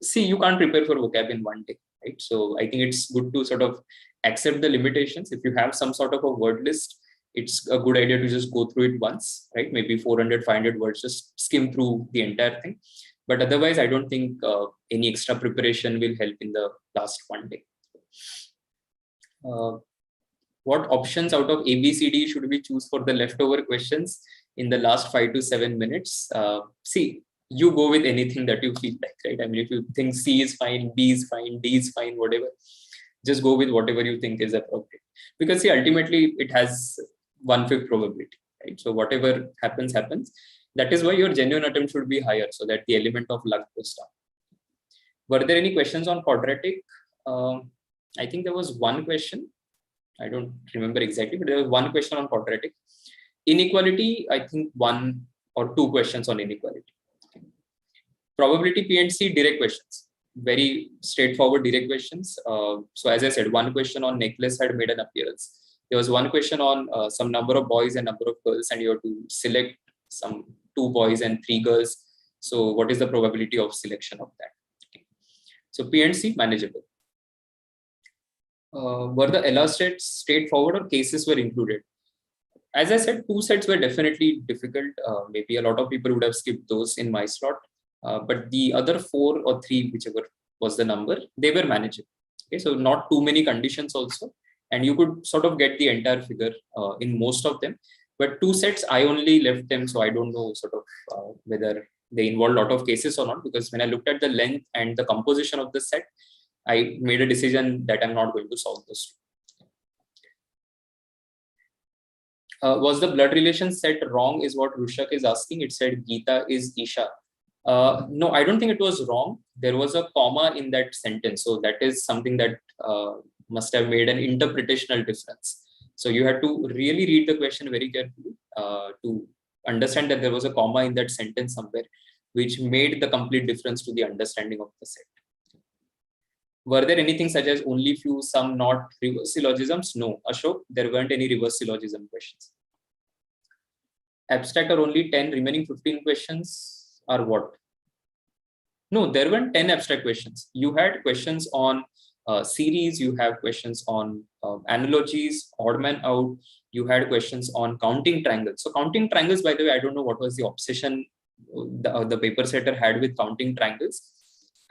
See, you can't prepare for vocab in one day, right? So I think it's good to sort of accept the limitations. If you have some sort of a word list, it's a good idea to just go through it once, right? Maybe 400, 500 words, just skim through the entire thing. But otherwise, I don't think any extra preparation will help in the last one day. What options out of A, B, C, D should we choose for the leftover questions in the last 5 to 7 minutes? See, you go with anything that you feel like, right? I mean, if you think C is fine, B is fine, D is fine, whatever, just go with whatever you think is appropriate. Because see, ultimately, it has 1/5 probability, right? So whatever happens, happens. That is why your genuine attempt should be higher so that the element of luck goes down. Were there any questions on quadratic? I think there was one question. I don't remember exactly, but there was one question on quadratic. Inequality, I think 1 or 2 questions on inequality. Probability P and C, direct questions. Very straightforward direct questions. So as I said, one question on necklace had made an appearance. There was one question on some number of boys and number of girls, and you have to select some 2 boys and 3 girls. So what is the probability of selection of that? Okay. So P and C, manageable. Were the LR sets straightforward or cases were included? As I said, 2 sets were definitely difficult. Maybe a lot of people would have skipped those in my slot. But the other 4 or 3, whichever was the number, they were manageable. Okay, so not too many conditions also. And you could sort of get the entire figure in most of them. But 2 sets, I only left them. So I don't know sort of whether they involve a lot of cases or not. Because when I looked at the length and the composition of the set, I made a decision that I'm not going to solve this. Was the blood relation set wrong is what Rushak is asking. It said Geeta is Isha. No, I don't think it was wrong. There was a comma in that sentence. So that is something that must have made an interpretational difference. So you had to really read the question very carefully to understand that there was a comma in that sentence somewhere, which made the complete difference to the understanding of the set. Were there anything such as only few, some not, reverse syllogisms? No, Ashok, there weren't any reverse syllogism questions. Abstract are only 10, remaining 15 questions are what? No, there weren't 10 abstract questions. You had questions on series, you have questions on analogies, odd man out, you had questions on counting triangles. So counting triangles, by the way, I don't know what was the obsession the paper setter had with counting triangles.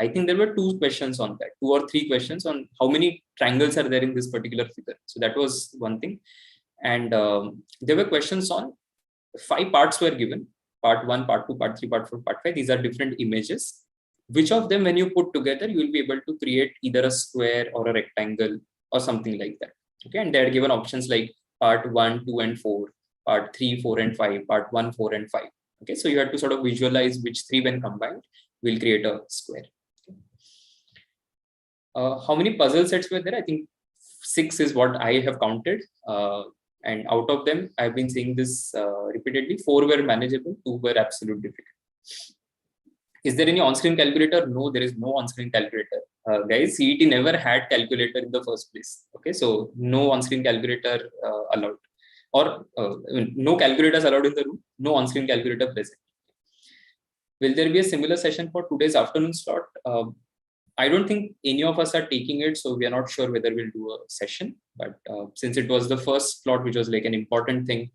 I think there were 2 questions on that, 2 or 3 questions on how many triangles are there in this particular figure. So that was one thing. And there were questions on 5 parts were given, part 1, part 2, part 3, part 4, part 5. These are different images. Which of them, when you put together, you will be able to create either a square or a rectangle or something like that. Okay, and they are given options like part 1, 2, and 4, part 3, 4, and 5, part 1, 4, and 5. Okay, so you have to sort of visualize which 3 when combined will create a square. How many puzzle sets were there? I think 6 is what I have counted. And out of them, I've been saying this repeatedly, 4 were manageable, 2 were absolute difficult. Is there any on-screen calculator? No, there is no on-screen calculator. Guys, CET never had calculator in the first place. Okay, so no on-screen calculator allowed. Or no calculators allowed in the room, no on-screen calculator present. Will there be a similar session for today's afternoon slot? I don't think any of us are taking it, so we are not sure whether we'll do a session. But since it was the first slot, which was like an important thing,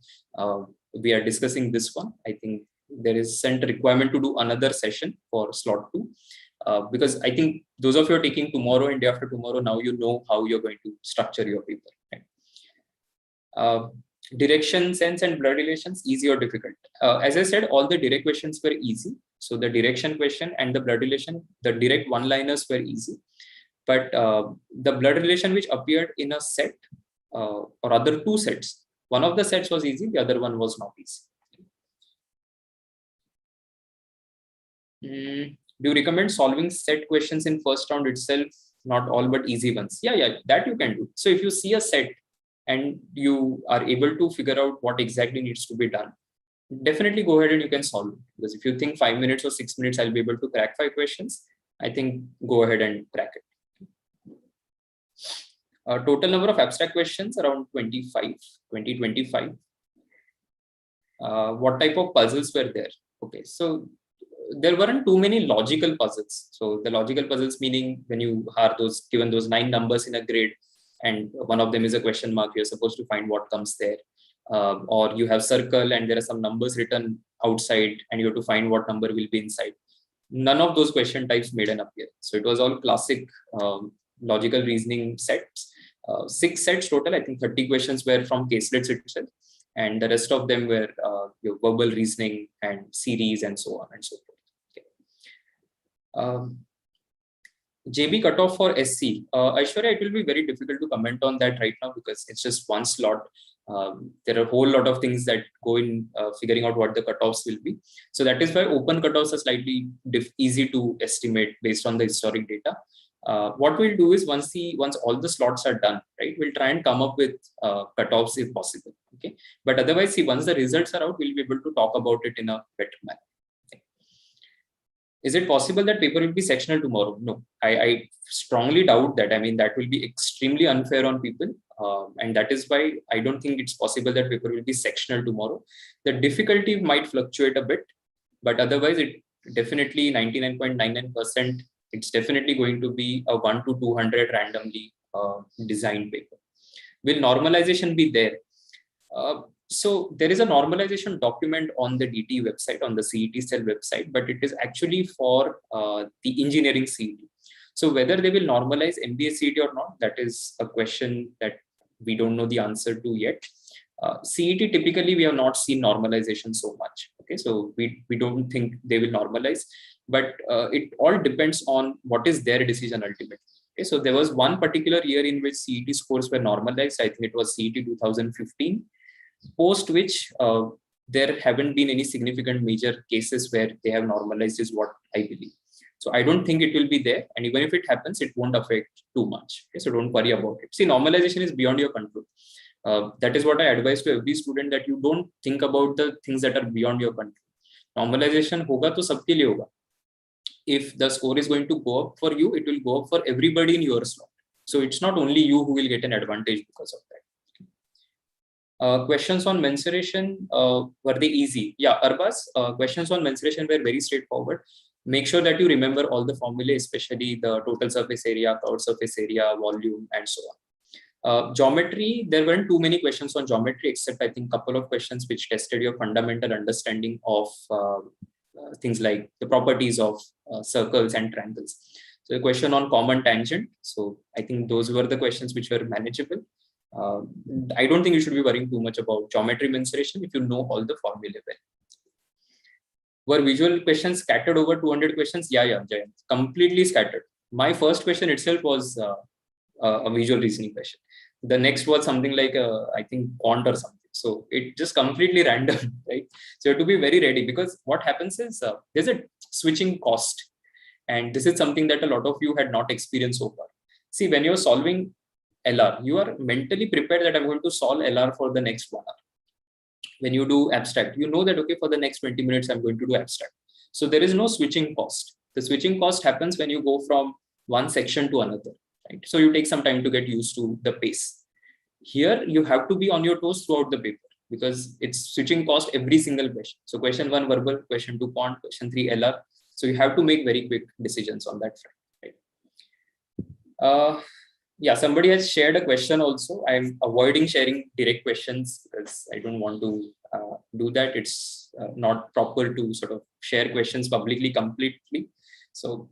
we are discussing this one. I think there isn't a requirement to do another session for slot 2. Because I think those of you are taking tomorrow and day after tomorrow, now you know how you're going to structure your paper. Right? Direction, sense, and blood relations, easy or difficult? As I said, all the direct questions were easy. So the direction question and the blood relation, the direct one-liners were easy. But the blood relation which appeared in a set or other two sets, one of the sets was easy, the other one was not easy. Do you recommend solving set questions in first round itself? Not all, but easy ones. Yeah, that you can do. So if you see a set and you are able to figure out what exactly needs to be done, definitely go ahead and you can solve it. Because if you think 5 minutes or 6 minutes, I'll be able to crack 5 questions, I think go ahead and crack it. Total number of abstract questions around 25. What type of puzzles were there? Okay, so there weren't too many logical puzzles. So the logical puzzles meaning when you are given those 9 numbers in a grid and one of them is a question mark, you're supposed to find what comes there. Or you have circle and there are some numbers written outside and you have to find what number will be inside. None of those question types made an appearance. So it was all classic logical reasoning sets. 6 sets total. I think 30 questions were from caselets itself, and the rest of them were your verbal reasoning and series and so on and so forth. Okay. JB cutoff for SC. Aishwarya, it will be very difficult to comment on that right now because it's just one slot. There are a whole lot of things that go in figuring out what the cutoffs will be. So that is why open cutoffs are slightly easy to estimate based on the historic data. What we'll do is once all the slots are done, right, we'll try and come up with cutoffs if possible. Okay, but otherwise, once the results are out, we'll be able to talk about it in a better manner. Okay. Is it possible that paper will be sectional tomorrow? No, I strongly doubt that. I mean, that will be extremely unfair on people. And that is why I don't think it's possible that paper will be sectional tomorrow. The difficulty might fluctuate a bit, but otherwise it definitely 99.99%, it's definitely going to be a 1 to 200 randomly designed paper. Will normalization be there? So there is a normalization document on the DT website, on the CET cell website, but it is actually for the engineering CET. So whether they will normalize MBA CET or not, that is a question that we don't know the answer to yet. CET, typically, we have not seen normalization so much. Okay, so we don't think they will normalize, but it all depends on what is their decision ultimately. Okay, so there was one particular year in which CET scores were normalized. I think it was CET 2015, post which there haven't been any significant major cases where they have normalized, is what I believe. So I don't think it will be there. And even if it happens, it won't affect too much. Okay, so don't worry about it. See, normalization is beyond your control. That is what I advise to every student, that you don't think about the things that are beyond your control. Normalization hoga to sabke liye hoga. If the score is going to go up for you, it will go up for everybody in your slot. So it's not only you who will get an advantage because of that. Questions on mensuration, were they easy? Yeah, Arbas, questions on mensuration were very straightforward. Make sure that you remember all the formulae, especially the total surface area, curved surface area, volume, and so on. Geometry, there weren't too many questions on geometry, except I think a couple of questions which tested your fundamental understanding of things like the properties of circles and triangles. So a question on common tangent. So I think those were the questions which were manageable. I don't think you should be worrying too much about geometry mensuration if you know all the formulae well. Were visual questions scattered over 200 questions? Yeah, Jayant, completely scattered. My first question itself was a visual reasoning question. The next was something like I think quant or something. So it just completely random, right? So you have to be very ready, because what happens is there's a switching cost, and this is something that a lot of you had not experienced so far. See, when you're solving LR, you are mentally prepared that I'm going to solve LR for the next 1 hour. When you do abstract, you know that, okay, for the next 20 minutes, I'm going to do abstract. So there is no switching cost. The switching cost happens when you go from one section to another, right? So you take some time to get used to the pace. Here, you have to be on your toes throughout the paper, because it's switching cost every single question. So question 1, verbal, question 2, quant, question 3, LR. So you have to make very quick decisions on that front, right? Yeah, somebody has shared a question also. I'm avoiding sharing direct questions because I don't want to do that. It's not proper to sort of share questions publicly completely. So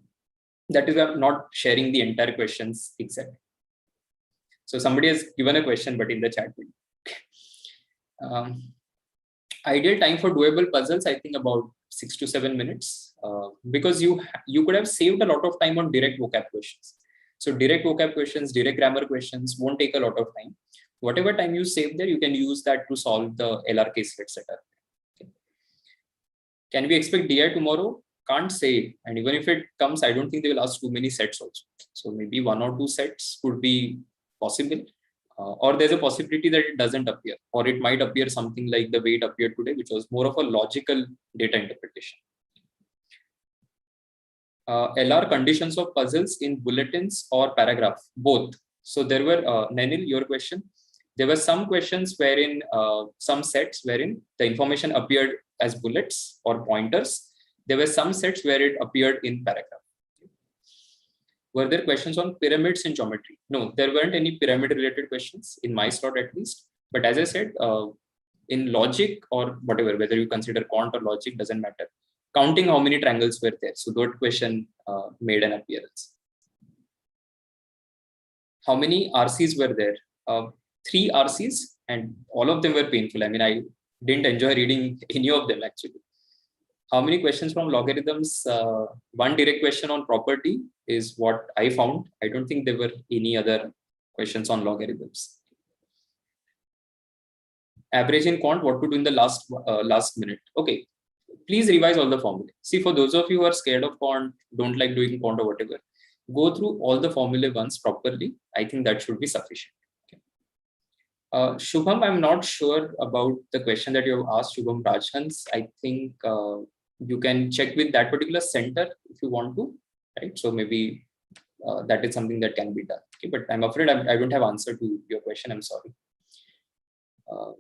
that is why I'm not sharing the entire questions exactly. So somebody has given a question, but in the chat window. Ideal time for doable puzzles, I think about 6 to 7 minutes, because you could have saved a lot of time on direct vocab questions. So direct vocab questions, direct grammar questions won't take a lot of time. Whatever time you save there, you can use that to solve the LR caselet setup. Okay. Can we expect DI tomorrow? Can't say. And even if it comes, I don't think they will ask too many sets also. So maybe 1 or 2 sets could be possible. Or there's a possibility that it doesn't appear, or it might appear something like the way it appeared today, which was more of a logical data interpretation. LR conditions of puzzles in bulletins or paragraph, both. So there were, Nanil, your question, there were some questions wherein, some sets wherein the information appeared as bullets or pointers. There were some sets where it appeared in paragraph. Were there questions on pyramids in geometry? No, there weren't any pyramid related questions in my slot at least. But as I said, in logic or whatever, whether you consider quant or logic, doesn't matter. Counting how many triangles were there. So that question made an appearance. How many RCs were there? 3 RCs, and all of them were painful. I mean, I didn't enjoy reading any of them actually. How many questions from logarithms? 1 direct question on property is what I found. I don't think there were any other questions on logarithms. Average in quant, what to do in the last minute. Okay, please revise all the formulae. See, for those of you who are scared of quant, don't like doing quant or whatever, go through all the formulae once properly. I think that should be sufficient. Okay. Shubham, I'm not sure about the question that you have asked, Shubham Rajhans. I think you can check with that particular center if you want to, right? So maybe that is something that can be done. Okay, but I'm afraid I don't have answer to your question. I'm sorry.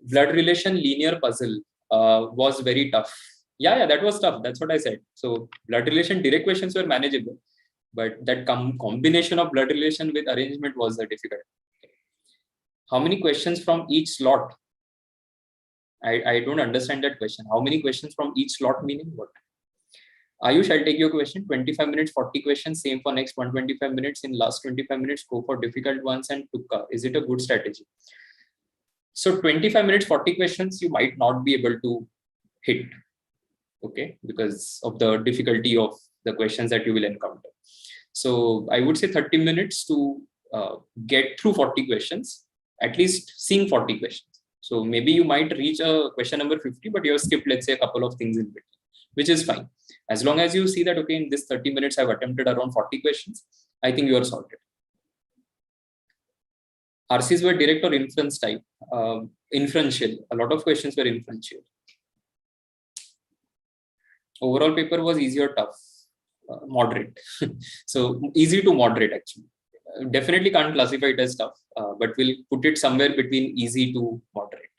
Blood relation linear puzzle was very tough. Yeah, that was tough. That's what I said. So blood relation direct questions were manageable, but that combination of blood relation with arrangement was difficult. Okay. How many questions from each slot? I don't understand that question. How many questions from each slot meaning what? Ayush, I'll take your question. 25 minutes, 40 questions, same for next 125 minutes. In last 25 minutes, go for difficult ones and tukka. Is it a good strategy? So 25 minutes, 40 questions, you might not be able to hit, okay, because of the difficulty of the questions that you will encounter. So I would say 30 minutes to get through 40 questions, at least seeing 40 questions. So maybe you might reach a question number 50, but you have skipped, let's say, a couple of things in between, which is fine. As long as you see that, okay, in this 30 minutes, I've attempted around 40 questions, I think you are sorted. RCs were direct or inference type? Inferential. A lot of questions were inferential. Overall paper was easy or tough? Moderate. So easy to moderate actually. Definitely can't classify it as tough, but we'll put it somewhere between easy to moderate.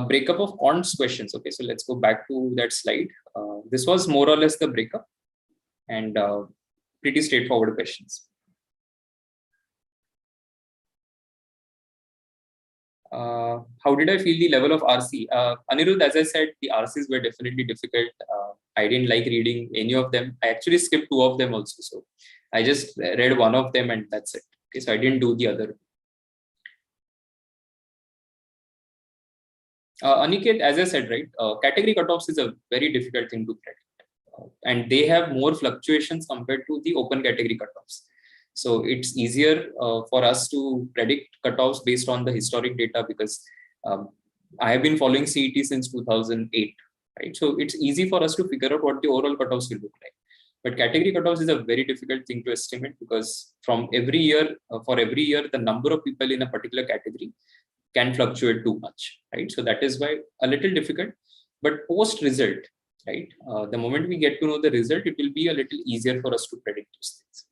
Breakup of quant's questions. Okay, so let's go back to that slide. This was more or less the breakup and pretty straightforward questions. How did I feel the level of RC? Anirudh, as I said, the RCs were definitely difficult. I didn't like reading any of them. I actually skipped 2 of them also. So I just read 1 of them and that's it. Okay, so I didn't do the other. Aniket, as I said, right, category cutoffs is a very difficult thing to predict. And they have more fluctuations compared to the open category cutoffs. So it's easier for us to predict cutoffs based on the historic data because I have been following CET since 2008, right? So it's easy for us to figure out what the overall cutoffs will look like. But category cutoffs is a very difficult thing to estimate because from every year, for every year, the number of people in a particular category can fluctuate too much, right? So that is why a little difficult, but post result, right? The moment we get to know the result, it will be a little easier for us to predict those things.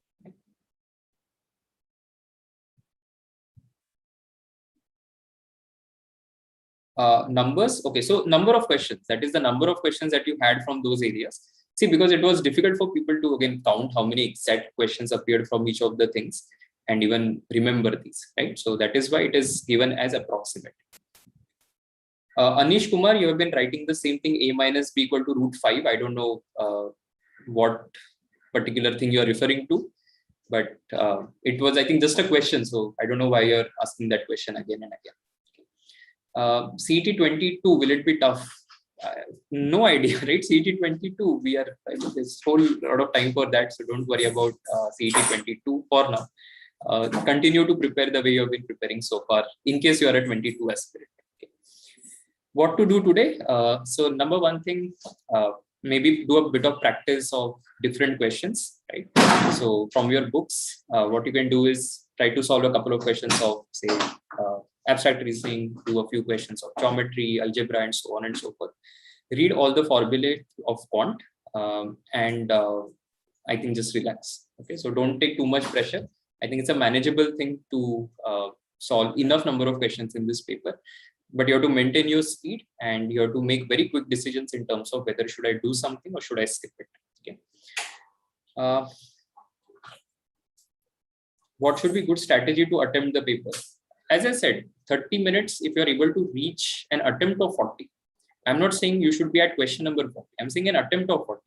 Numbers. Okay, so number of questions, that is the number of questions that you had from those areas. See, because it was difficult for people to again count how many exact questions appeared from each of the things and even remember these, right? So that is why it is given as approximate. Anish Kumar, you have been writing the same thing, a minus b equal to root 5. I don't know what particular thing you are referring to, but it was, I think, just a question. So I don't know why you're asking that question again and again. CET 22, will it be tough? No idea, right? CET 22, there's whole lot of time for that, so don't worry about CET 22 for now. Continue to prepare the way you have been preparing so far, in case you are a 22 aspirant. Okay. What to do today? So number one thing, maybe do a bit of practice of different questions, right? So from your books, what you can do is try to solve a couple of questions of, say, abstract reasoning, do a few questions of geometry, algebra, and so on and so forth. Read all the formulae of quant, and I think just relax. Okay, so don't take too much pressure. I think it's a manageable thing to solve enough number of questions in this paper, but you have to maintain your speed and you have to make very quick decisions in terms of whether should I do something or should I skip it. Okay. What should be good strategy to attempt the paper? As I said, 30 minutes, if you're able to reach an attempt of 40. I'm not saying you should be at question number 40. I'm saying an attempt of 40.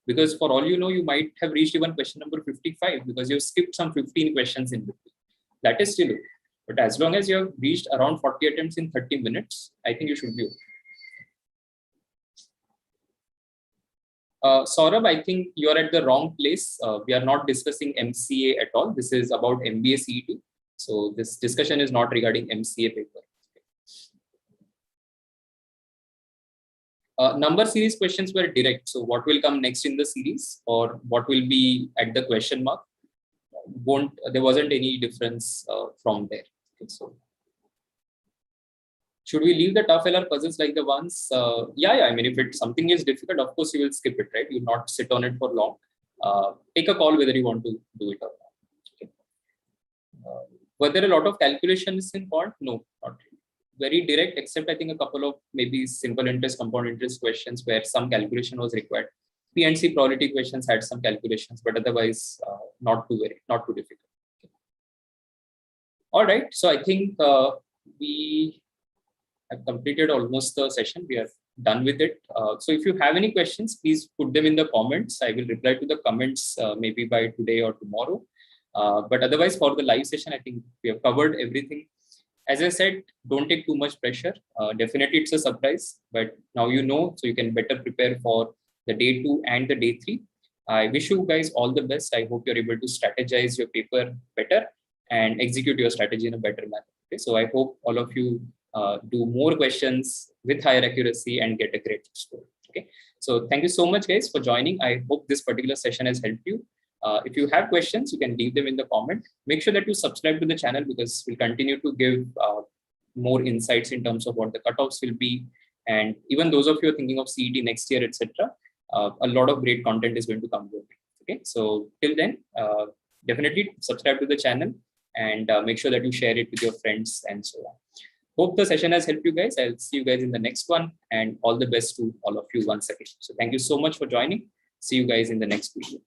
Because for all you know, you might have reached even question number 55 because you've skipped some 15 questions in between. That is still okay. But as long as you have reached around 40 attempts in 30 minutes, I think you should be okay. Saurabh, I think you are at the wrong place. We are not discussing MCA at all. This is about MBA CET. So this discussion is not regarding MCA paper. Number series questions were direct. So what will come next in the series or what will be at the question mark? There wasn't any difference from there. Okay, so should we leave the tough LR puzzles like the ones? Yeah. I mean, if something is difficult, of course you will skip it, right? You'll not sit on it for long. Take a call whether you want to do it or not. Okay. Were there a lot of calculations in quant? No, not really. Very direct, except I think a couple of maybe simple interest, compound interest questions where some calculation was required. P&C probability questions had some calculations, but otherwise not too difficult. Okay. All right, so I think we have completed almost the session. We are done with it. So if you have any questions, please put them in the comments. I will reply to the comments maybe by today or tomorrow. But otherwise, for the live session, I think we have covered everything. As I said, don't take too much pressure. Definitely it's a surprise, but now you know, so you can better prepare for the day 2 and the day 3. I wish you guys all the best. I hope you're able to strategize your paper better and execute your strategy in a better manner. Okay? So I hope all of you do more questions with higher accuracy and get a great score. Okay. So thank you so much, guys, for joining. I hope this particular session has helped you. If you have questions, you can leave them in the comment. Make sure that you subscribe to the channel because we'll continue to give more insights in terms of what the cutoffs will be. And even those of you who are thinking of CET next year, etc., a lot of great content is going to come your way. Okay, so till then, definitely subscribe to the channel and make sure that you share it with your friends and so on. Hope the session has helped you guys. I'll see you guys in the next one and all the best to all of you once again. So thank you so much for joining. See you guys in the next video.